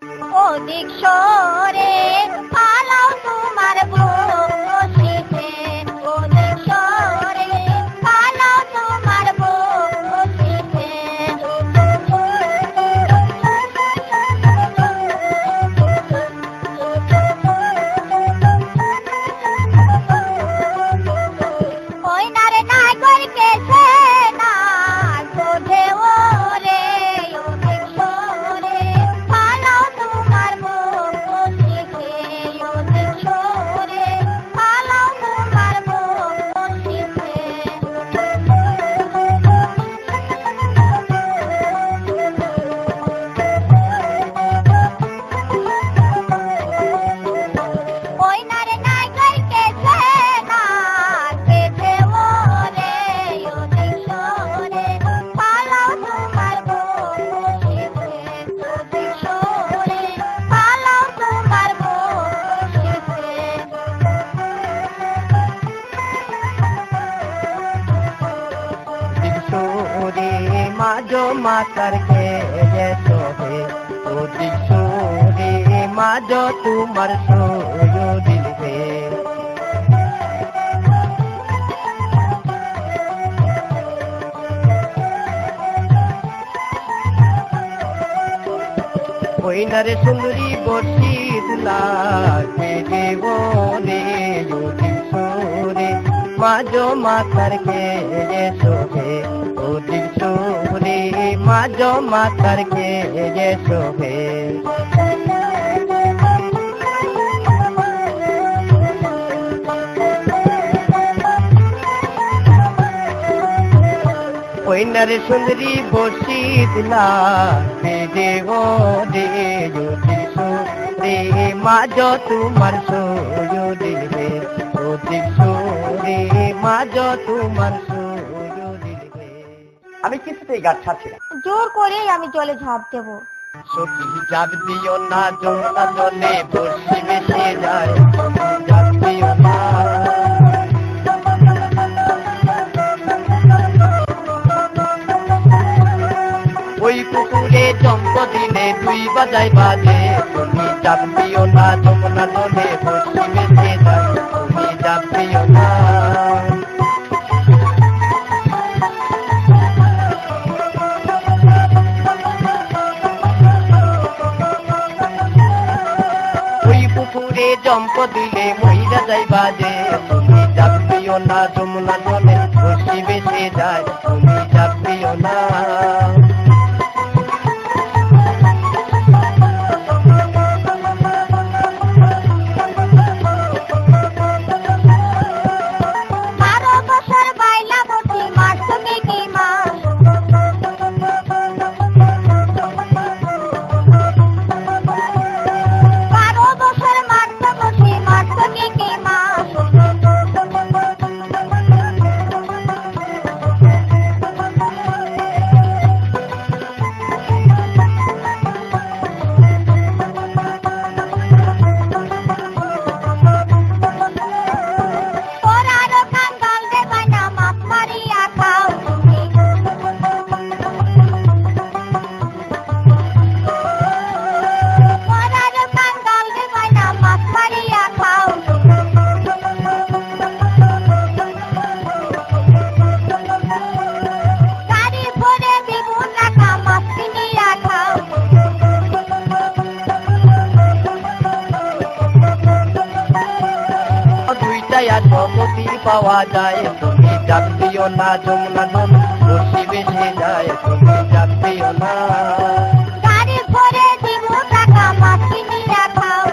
ওদিক সরে পালাও তোমার বসিতে, ওদিক সরে পালাও তোমার বসিতে। ওই নারে নাই করকে সে না বোঝে ওরে, ওদিক সরে পালাও তোমার বসিতে, ওদিক সরে পালাও তোমার বসিতে। ওই নারে নাই করকে সে না কেছে ওরে, ওদিক সরে পালাও তোমার বসিতে, ওদিক সরে পালাও তোমার বসিতে। দিকসুরে মাঝো মাতার কে সোহে, ও দিকসুরে মাঝো তোমার সোয় দিলবে। ওই নারে সুন্দরী বর্ষিত লাগে দেবনে, ও দিকসুরে মাঝো মাতার কে সোহে, ও দিকসুরে মাঝো মাতার কে সোহে। ওই নারে সুন্দরী বর্ষিত লাগে দেবনে, ও দিকসুরে মাঝো তোমার সোয় দিলবে, ও দিকসুরে মাঝো তোমার সোয় দিলবে। আমি কিছুতেই গাছ ছাড়ছি না, জোর করেই আমি জলে ঝাঁপ দেবো। সখী জাপ দিও না, যমুনা জলে বর্ষি ভেসে যায়, জাপ দিও না। ওই পুকুরে জম্প দিলে দুই বাজায় বাজে, তুমি জাপ দিও না, যমুনা জলে বর্ষি ভেসে যায়, তুমি জাপ দিও না। ওই পুকুরে জম্প দিলে মহিলা যাই বাজে, তুমি জাপ দিও না, যমুনা জলে বর্ষি ভেসে যায়, তুমি জাপ দিও না। বারো বছর বাইলা বসি মাস তুমি কি মাস, বারো বছর মাস বসি মাস তুমি কি মাস। তোরারও কাঙ্গাল দেবাই না মাছ মারিয়া খাও তুমি, তোরারও কাঙ্গাল দেবাই না মাছ মারিয়া খাও তুমি। গাড়ি ভরে দ্বিগুণ রাখা মাছ কিনিয়া খাও দুইটাই আর ভগতি পাওয়া যায়, তুমি জাপ দিও না, যমুনা জলে বর্ষি ভেসে যায়, তুমি জাপ দিও না। গাড়ি ভরে দ্বিগুণ রাখা মাছ কিনিয়া খাও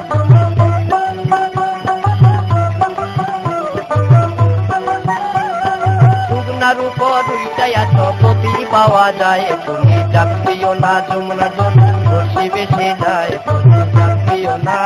শুকনার উপর দুইটাই আর ভগতি পাওয়া যায়, তুমি জাপ দিও না, যমুনা জলে বর্ষি ভেসে যায়, তুমি জাপ দিও না।